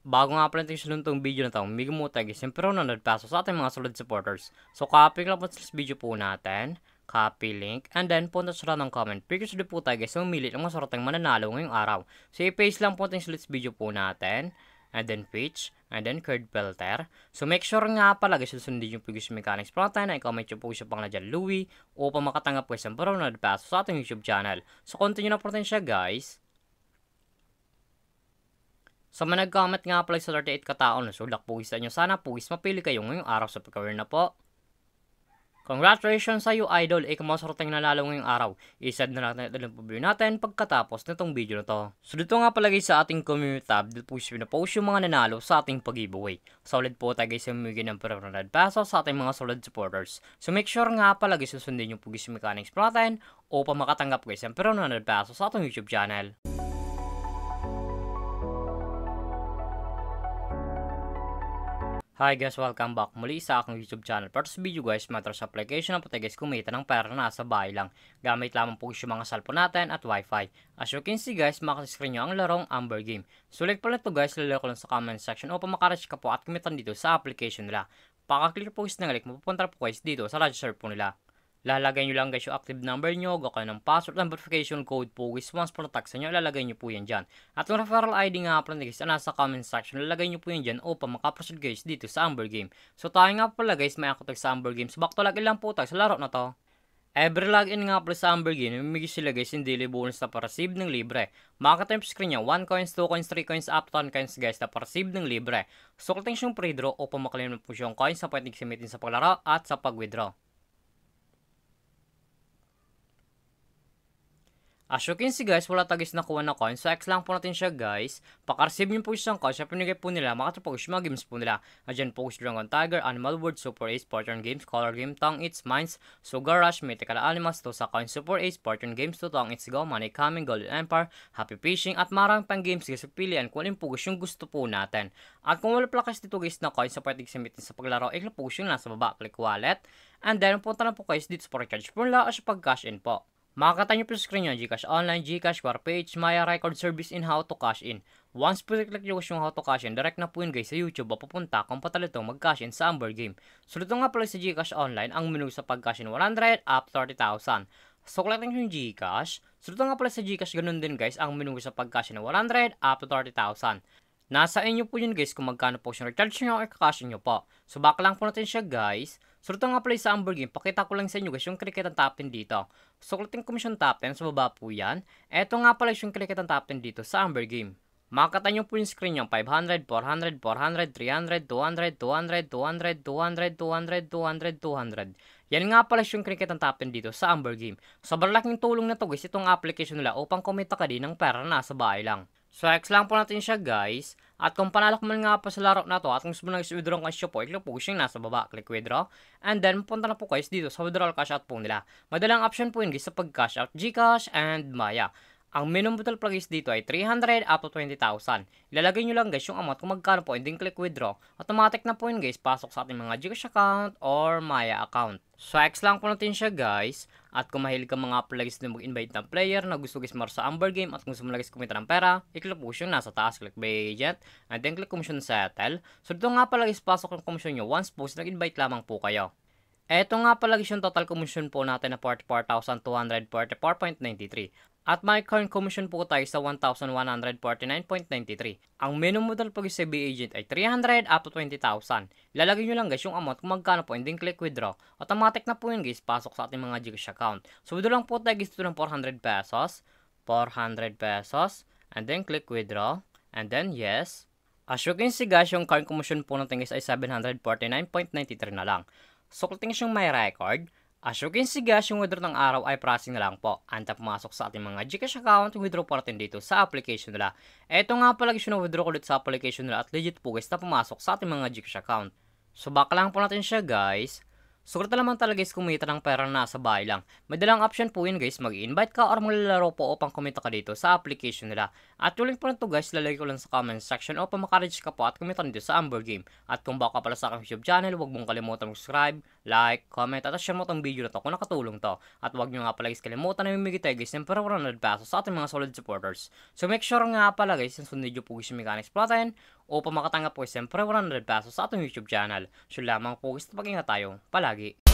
Bago nga pala natin sinuntong video na ito, may gumuta guys, siyempre nanonood paso sa ating mga solid supporters. So copy lang po sa video po natin, copy link, and then punta sa ng comment. Because di po tayo guys, mamili ng masaratang mananalo ngayong araw. So i-paste lang po natin sa video po natin, and then pitch, and then curd filter. So make sure nga pala guys, susundin yung previous mechanics po natin, na i-comment yung po siya pang na dyan Louie, upang makatanggap guys ng nanonood paso sa ating YouTube channel. So continue na po natin siya guys. Sa mga nag-comment nga pala sa 38 kataon, sulak pugis sa inyo. Sana pugis mapili kayo ngayong araw sa pagkawin na po. Congratulations sa iyo idol, masaroteng nanalo ngayong araw. I-send na natin ito ng pabili natin pagkatapos nitong video na to. So dito nga pala guys sa ating community tab, dito po siya pinapost yung mga nanalo sa ating pag-giveaway. Solid po tayo guys yung migay ng $100 sa ating mga solid supporters. So make sure nga pala guys susundin yung pugis mechanics po natin upang makatanggap guys ng $100 sa ating YouTube channel. Hi guys, welcome back muli sa aking YouTube channel. Para sa video guys, matter sa application na po tayo guys kumita ng pera na sa bahay lang. Gamit lamang po yung mga cellphone natin at wifi. As you can see guys, makascreen nyo ang larong Amber Game. So like pala ito guys, lalaro ko lang sa comment section upang makareach ka po at kumitan dito sa application nila. Pakaklik po guys ng link, mapupunta po guys dito sa register po nila. Lalagay nyo lang guys yung active number nyo, gawin ng password and verification code po guys. Once po na-tag sa nyo, lalagay nyo po yan dyan. At yung referral ID nga pala guys, nasa comment section, lalagay nyo po yan dyan upang makaproceed guys dito sa Amber Game. So tayo nga pala guys, may ako sa Amber Games. Back to login lang po tayo sa laro na to. Every login nga pala sa Amber Game, mamigay sila guys yung daily bonus na para-receive ng libre. Makaka-time screen nyo, 1 coins, 2 coins, 3 coins, up to 10 coins guys na para-receive ng libre. So kung yung pre-draw upang maklaim po yung coins na pwedeng gamitin sa paglaro at sa pag-withdraw. As you can see guys, wala tagis nakuha na coin. So X lang po natin siya guys. Paka-receive nyo po isang coin. Siya pinigay po nila. Makatapos yung mga games po nila. Adyan po Dragon Tiger, Animal World, Super Ace, Fortune Games, Color Game, Tongue It's, Mines, Sugar Rush, Mythical Animals, to sa coin Super Ace, Fortune Games, to Tongue It's Go, Money Coming, Golden Empire, Happy Fishing, at marang pang games guys. Pilihan kung alin po guys yung gusto po natin. At kung wala pala kasi dito guys na coin sa pwedeng samitin sa paglaro, i-click po yung nasa baba, click wallet. And then punta na po guys dito sa recharge po nila o sa pag-cash in po. Makakita nyo po sa screen nyo, Gcash Online, Gcash, Warpage, Maya, Record Service in How to Cash In. Once po click nyo yung How to Cash In, direct na po yun guys sa YouTube papupunta kung patalito mag-cash in sa Amber Game. So dito nga pala sa Gcash Online, ang menu sa pag-cash in 100 up 30,000. So click nyo yung Gcash. So dito nga pala sa Gcash, ganun din guys, ang menu sa pag-cash in 100 up to 30,000. Nasa inyo po yun guys kung magkano po yung recharge nyo o i-cash nyo po. So back lang po natin siya guys. So ito nga pala sa Amber Game, pakita ko lang sa inyo guys yung cricket ang top 10 dito. So clicking commission top 10, sa baba po yan. Ito nga pala yung cricket ang top 10 dito sa Amber Game. Makakita nyo po yung screen nyo, 500, 400, 400, 300, 200, 200, 200, 200, 200, 200, 200. Yan nga pala yung cricket ang top 10 dito sa Amber Game. Sobrang laking tulong na to guys, itong application nila upang kumita ka din ng pera na sa bahay lang. So X lang po natin siya guys. At kung panalo ko man nga pa sa laro na to at kung gusto mo na withdraw cash po, i-click po yung nasa baba, click withdraw. And then punta na po guys dito sa withdrawal cash out po nila. Madalang option po yun guys sa pag-cash out, Gcash and Maya. Ang minimum total guys dito ay 300 up to 20,000. Ilalagay nyo lang guys yung amount kung magkano po and then click withdraw. Automatic na po yun guys, pasok sa ating mga Gcash account or Maya account. So X lang po natin siya guys. At kung mahilig ka mga guys na mag-invite ng player na gusto guys maro sa Amber Game at kung gusto mo guys kumita ng pera, i-click po yung nasa taas, click by agent, and then click commission settle. So dito nga pala guys, pasok yung commission nyo once po nag-invite lamang po kayo. Eto nga pala guys yung total commission po natin na 44,244.93. At may current commission po tayo sa 1,149.93. Ang minimum modal po sa BA agent ay 300 up to 20,000. Ilalagay nyo lang guys yung amount kung magkano po and then click withdraw. Automatic na po yun guys, pasok sa ating mga Gcash account. So withdraw lang po tayo guys dito ng 400 pesos. 400 pesos. And then click withdraw. And then yes. As you can see guys, yung current commission po natin guys ay 749.93 na lang. So click yung my record. As you can see guys, yung withdraw ng araw ay processing na lang po. Anta pumasok sa ating mga Gcash account, yung withdraw po natin dito sa application nila. Ito nga pala guys yung withdraw ko dito sa application nila at legit po guys na pumasok sa ating mga Gcash account. So back lang po natin siya guys. Sulit naman talaga guys kumita ng pera na sa bahay lang. May dalang option po yun guys, mag-invite ka or maglalaro po upang kumita ka dito sa application nila. At yung link po nito guys, lalagay ko lang sa comment section upang makaregister ka po at kumita dito sa Amber Game. At kung baka pala sa aking YouTube channel, huwag mong kalimutan mag-subscribe, like, comment, at share mo tong video na to kung nakatulong to. At huwag nyo nga pala guys kalimutan na mamimigay tayo guys ng per 100 pesos sa ating mga solid supporters. So make sure nga pala guys na sunod nyo po guys yung mechanics platan upang makatanggap po guys ng per 100 pesos sa ating YouTube channel. So lamang po guys na pag-ingat tayo palagi.